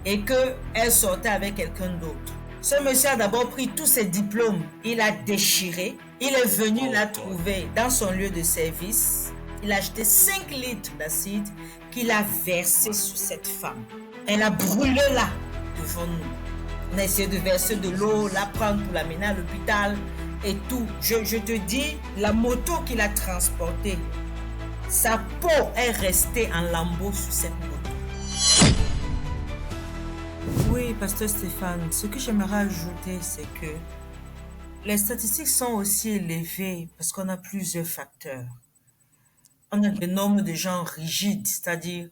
et qu'elle sortait avec quelqu'un d'autre. Ce monsieur a d'abord pris tous ses diplômes, il a déchiré, il est venu la trouver dans son lieu de service, il a acheté 5 litres d'acide qu'il a versé sur cette femme. Elle a brûlé là, devant nous. On a essayé de verser de l'eau, la prendre pour l'amener à l'hôpital et tout. Je te dis, la moto qu'il a transportée, sa peau est restée en lambeaux sur cette moto. Oui, Pasteur Stéphane, ce que j'aimerais ajouter, c'est que les statistiques sont aussi élevées parce qu'on a plusieurs facteurs. On a des normes de genre rigides, c'est-à-dire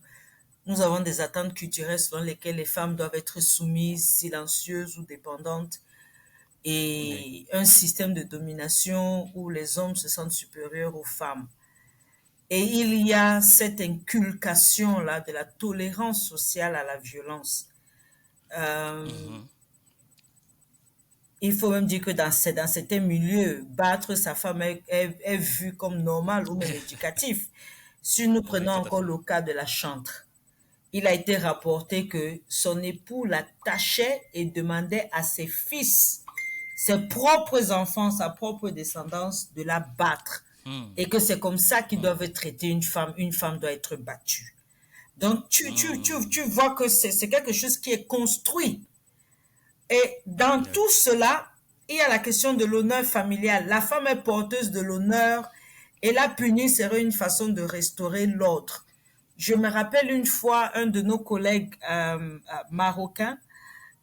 nous avons des attentes culturelles selon lesquelles les femmes doivent être soumises, silencieuses ou dépendantes, et un système de domination où les hommes se sentent supérieurs aux femmes. Et il y a cette inculcation-là de la tolérance sociale à la violence. Il faut même dire que dans certains milieux, battre sa femme est vu comme normal ou même éducatif. Si nous prenons encore le cas de la chantre, il a été rapporté que son époux la tachait et demandait à ses fils, ses propres enfants, sa propre descendance, de la battre. Et que c'est comme ça qu'ils doivent traiter une femme. Une femme doit être battue. Donc, tu vois que c'est quelque chose qui est construit. Et dans tout cela, il y a la question de l'honneur familial. La femme est porteuse de l'honneur et la punir serait une façon de restaurer l'ordre. Je me rappelle une fois un de nos collègues marocains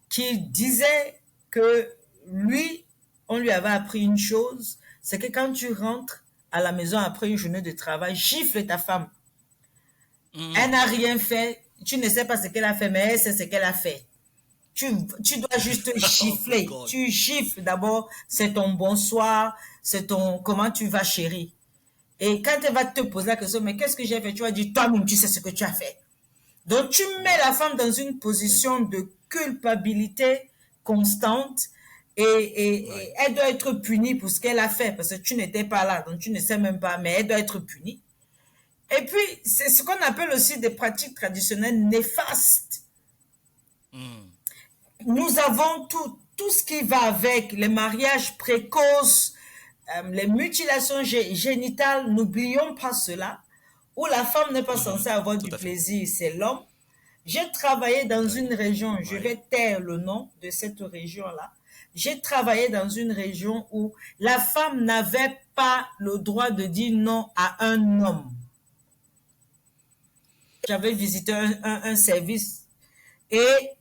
qui disait que lui, on lui avait appris une chose, c'est que quand tu rentres à la maison après une journée de travail, gifle ta femme. Elle n'a rien fait, tu ne sais pas ce qu'elle a fait, mais elle sait ce qu'elle a fait. Tu dois juste gifler. Tu gifles d'abord, c'est ton bonsoir, c'est ton comment tu vas chérie. Et quand elle va te poser la question, mais qu'est-ce que j'ai fait? Tu vas dire, toi-même, tu sais ce que tu as fait. Donc, tu mets la femme dans une position de culpabilité constante et elle doit être punie pour ce qu'elle a fait parce que tu n'étais pas là, donc tu ne sais même pas, mais elle doit être punie. Et puis, c'est ce qu'on appelle aussi des pratiques traditionnelles néfastes. Nous avons tout ce qui va avec les mariages précoces, les mutilations génitales, n'oublions pas cela, où la femme n'est pas censée avoir du plaisir, c'est l'homme. J'ai travaillé dans une région, je vais taire le nom de cette région-là. J'ai travaillé dans une région où la femme n'avait pas le droit de dire non à un homme. J'avais visité un service et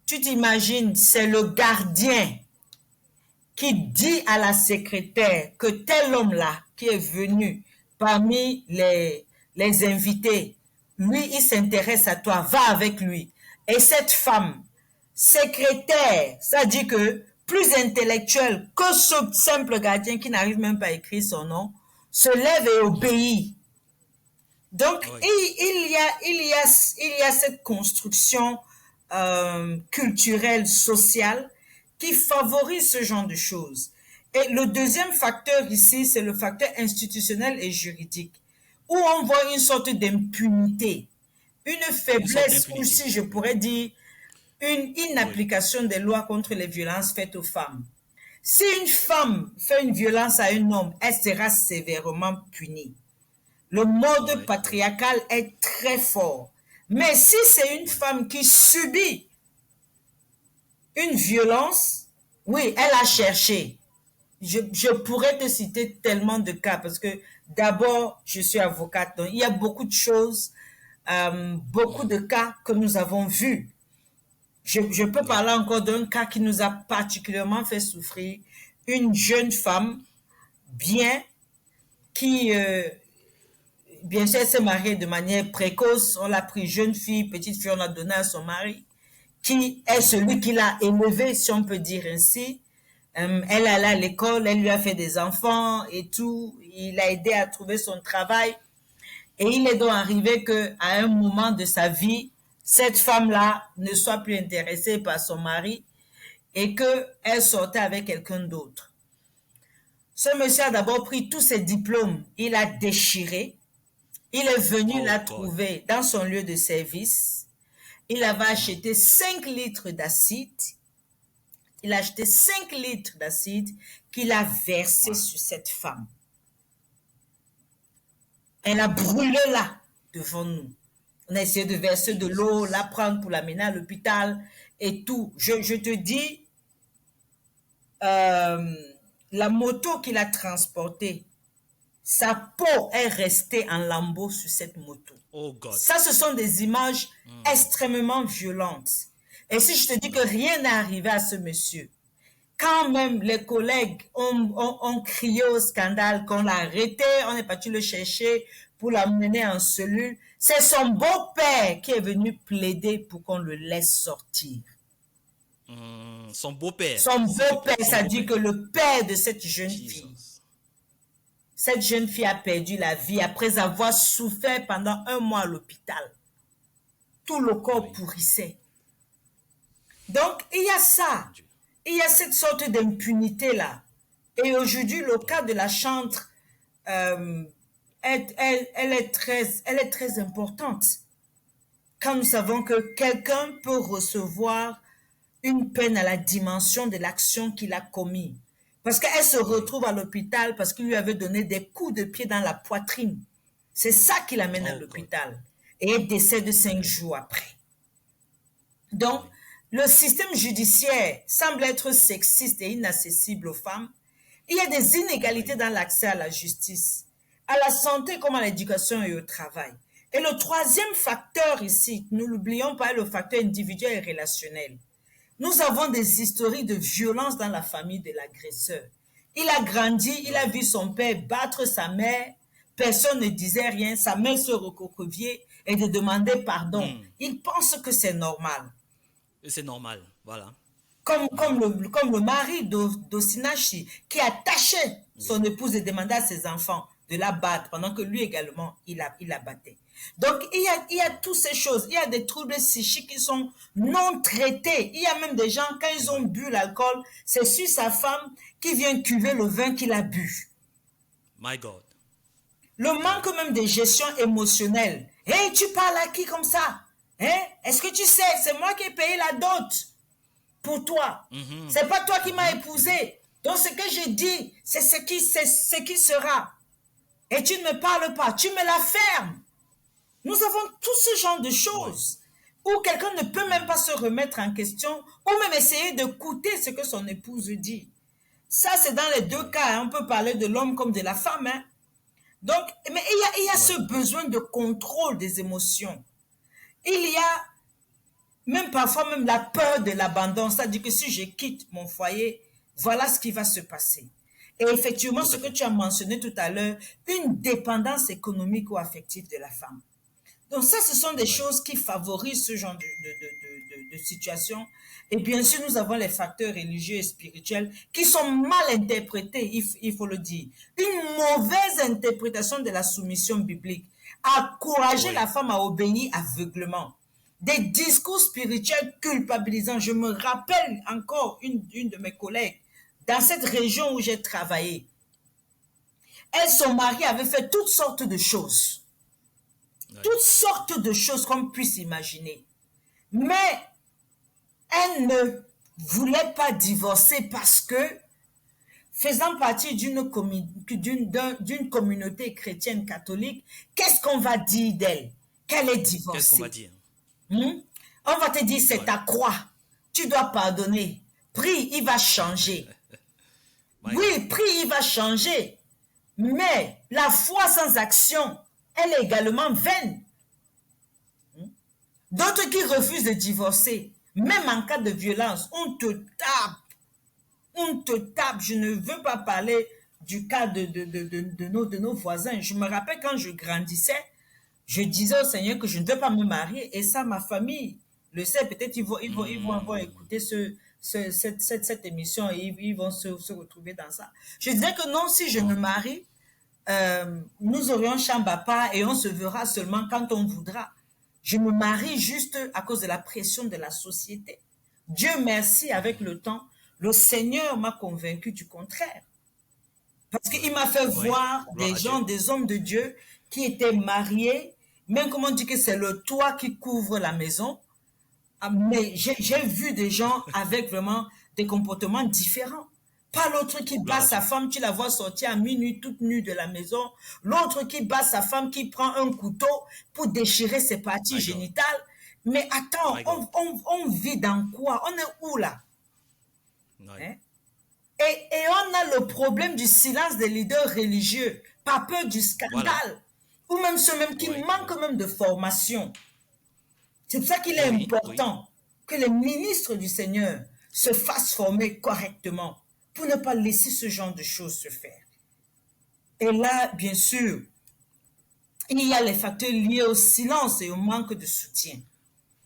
tu t'imagines, c'est le gardien qui dit à la secrétaire que tel homme-là qui est venu parmi les invités, lui, il s'intéresse à toi, va avec lui. Et cette femme, secrétaire, ça dit que plus intellectuelle que ce simple gardien qui n'arrive même pas à écrire son nom, se lève et obéit. Donc, il y a cette construction culturelle, sociale, qui favorise ce genre de choses. Et le deuxième facteur ici, c'est le facteur institutionnel et juridique, où on voit une sorte d'impunité, une faiblesse, ou si je pourrais dire, une inapplication des lois contre les violences faites aux femmes. Si une femme fait une violence à un homme, elle sera sévèrement punie. Le mode patriarcal est très fort. Mais si c'est une femme qui subit une violence, oui, elle a cherché. Je pourrais te citer tellement de cas parce que d'abord, je suis avocate. Donc, il y a beaucoup de choses, beaucoup de cas que nous avons vus. Je peux parler encore d'un cas qui nous a particulièrement fait souffrir. Une jeune femme, bien, qui, bien sûr, elle s'est mariée de manière précoce. On l'a pris jeune fille, petite fille, on l'a donnée à son mari, qui est celui qui l'a élevée, si on peut dire ainsi. Elle allait à l'école, elle lui a fait des enfants et tout. Il a aidé à trouver son travail. Et il est donc arrivé qu'à un moment de sa vie, cette femme-là ne soit plus intéressée par son mari et qu'elle sortait avec quelqu'un d'autre. Ce monsieur a d'abord pris tous ses diplômes, il a déchiré. Il est venu la trouver dans son lieu de service. Il avait acheté 5 litres d'acide. Il a acheté 5 litres d'acide qu'il a versé sur cette femme. Elle a brûlé là, devant nous. On a essayé de verser de l'eau, la prendre pour l'amener à l'hôpital et tout. Je te dis, la moto qu'il a transportée, sa peau est restée en lambeaux sur cette moto. Oh God. Ça, ce sont des images extrêmement violentes. Et si je te dis que rien n'est arrivé à ce monsieur, quand même les collègues ont crié au scandale, qu'on l'a arrêté, on est parti le chercher pour l'amener en cellule, c'est son beau-père qui est venu plaider pour qu'on le laisse sortir. Son beau-père. Son beau-père, ça dit que le père de cette jeune fille. Cette jeune fille a perdu la vie après avoir souffert pendant 1 mois à l'hôpital. Tout le corps pourrissait. Donc, il y a ça. Il y a cette sorte d'impunité-là. Et aujourd'hui, le cas de la chantre, elle est très importante. Quand nous savons que quelqu'un peut recevoir une peine à la dimension de l'action qu'il a commise. Parce qu'elle se retrouve à l'hôpital parce qu'il lui avait donné des coups de pied dans la poitrine. C'est ça qui l'amène à l'hôpital. Et elle décède 5 jours après. Donc, le système judiciaire semble être sexiste et inaccessible aux femmes. Il y a des inégalités dans l'accès à la justice, à la santé comme à l'éducation et au travail. Et le troisième facteur ici, nous l'oublions pas, le facteur individuel et relationnel. Nous avons des historiques de violence dans la famille de l'agresseur. Il a grandi, il a vu son père battre sa mère, personne ne disait rien, sa mère se recroquevillait et de demander pardon. Il pense que c'est normal. C'est normal, voilà. Comme le mari d'Osinachi qui attachait son épouse et demandait à ses enfants de la battre pendant que lui également il la battait. Donc il y a toutes ces choses. Il y a des troubles psychiques qui sont non traités. Il y a même des gens, quand ils ont bu l'alcool, c'est sur sa femme qui vient cuver le vin qu'il a bu. My God. Le manque même de gestion émotionnelle. Hey, tu parles à qui comme ça? Hein? Est-ce que tu sais, c'est moi qui ai payé la dot pour toi. C'est pas toi qui m'as épousé. Donc ce que je dis, c'est ce qui sera. Et tu ne me parles pas, tu me la fermes. Nous avons tout ce genre de choses où quelqu'un ne peut même pas se remettre en question ou même essayer de coûter ce que son épouse dit. Ça, c'est dans les deux cas. On peut parler de l'homme comme de la femme. Hein. Donc, mais il y a ce besoin de contrôle des émotions. Il y a même parfois même la peur de l'abandon. C'est-à-dire que si je quitte mon foyer, voilà ce qui va se passer. Et effectivement, ce que tu as mentionné tout à l'heure, une dépendance économique ou affective de la femme. Donc ça, ce sont des choses qui favorisent ce genre de situation. Et bien sûr, nous avons les facteurs religieux et spirituels qui sont mal interprétés, il faut le dire. Une mauvaise interprétation de la soumission biblique a encouragé la femme à obéir aveuglement. Des discours spirituels culpabilisants. Je me rappelle encore une de mes collègues dans cette région où j'ai travaillé. Elle, son mari avait fait toutes sortes de choses. Toutes sortes de choses qu'on puisse imaginer. Mais elle ne voulait pas divorcer parce que, faisant partie d'une communauté chrétienne catholique, qu'est-ce qu'on va dire d'elle? Qu'elle est divorcée. Qu'est-ce qu'on va dire? On va te dire, c'est ta croix. Tu dois pardonner. Prie, il va changer. Oui, prie, il va changer. Mais la foi sans action, elle est également vaine. D'autres qui refusent de divorcer, même en cas de violence, on te tape. On te tape. Je ne veux pas parler du cas de nos voisins. Je me rappelle quand je grandissais, je disais au Seigneur que je ne veux pas me marier. Et ça, ma famille le sait. Peut-être ils vont avoir écouté cette émission et ils vont se retrouver dans ça. Je disais que non, si je me marie, nous aurions chambre à part et on se verra seulement quand on voudra. Je me marie juste à cause de la pression de la société. Dieu merci, avec le temps, le Seigneur m'a convaincu du contraire. Parce qu'il m'a fait voir des gens, des hommes de Dieu qui étaient mariés, même comme on dit que c'est le toit qui couvre la maison, Mais j'ai vu des gens avec vraiment des comportements différents. Pas l'autre qui bat Gloire à sa Dieu. femme, tu la vois sortir à minuit toute nue de la maison. L'autre qui bat sa femme, qui prend un couteau pour déchirer ses parties My God. génitales. Mais attends, My God. on vit dans quoi? On est où là? Ouais. Hein? Et on a le problème du silence des leaders religieux, par peur du scandale, Voilà. ou même ceux même qui Oui, manquent même de formation. C'est pour ça qu'il est oui, oui. important que les ministres du Seigneur se fassent former correctement pour ne pas laisser ce genre de choses se faire. Et là, bien sûr, il y a les facteurs liés au silence et au manque de soutien.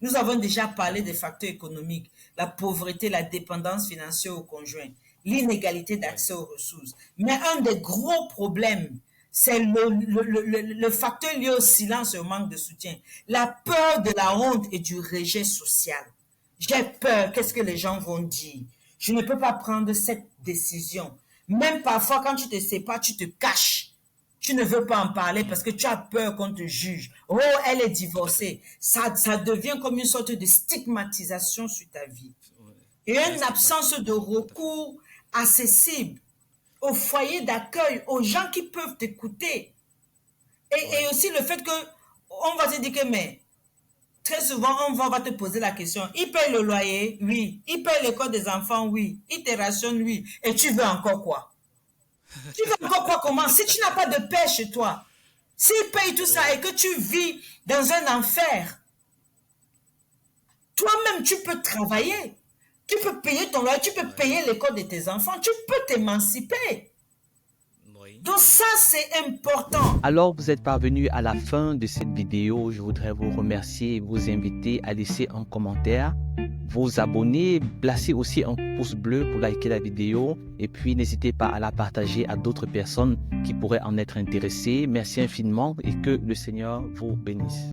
Nous avons déjà parlé des facteurs économiques, la pauvreté, la dépendance financière au conjoint, l'inégalité d'accès aux ressources. Mais un des gros problèmes, c'est le facteur lié au silence et au manque de soutien. La peur de la honte et du rejet social. J'ai peur, qu'est-ce que les gens vont dire? Je ne peux pas prendre cette décision. Même parfois, quand tu te sépares, tu te caches. Tu ne veux pas en parler parce que tu as peur qu'on te juge. Oh, elle est Tout à fait. divorcée. Ça devient comme une sorte de stigmatisation sur ta vie. Ouais. Et C'est un une absence de stigmatisme. Tout à fait. recours accessible au foyer d'accueil, aux gens qui peuvent t'écouter. Et Ouais. aussi le fait que on va te dire que, mais très souvent, on va te poser la question, il paye le loyer? Oui. Il paye l'école des enfants? Oui. Il te rationne? Oui. Et tu veux encore quoi? Tu veux encore quoi? Comment? Si tu n'as pas de paix chez toi, s'il paye tout ça et Ouais. que tu vis dans un enfer, toi-même, tu peux travailler. Tu peux payer ton loyer, tu peux Ouais. payer l'école de tes enfants, tu peux t'émanciper. Oui. Donc Oui. ça, c'est important. Alors, vous êtes parvenu à la fin de cette vidéo. Je voudrais vous remercier et vous inviter à laisser un commentaire, vous abonner, placer aussi un pouce bleu pour liker la vidéo et puis n'hésitez pas à la partager à d'autres personnes qui pourraient en être intéressées. Merci infiniment et que le Seigneur vous bénisse.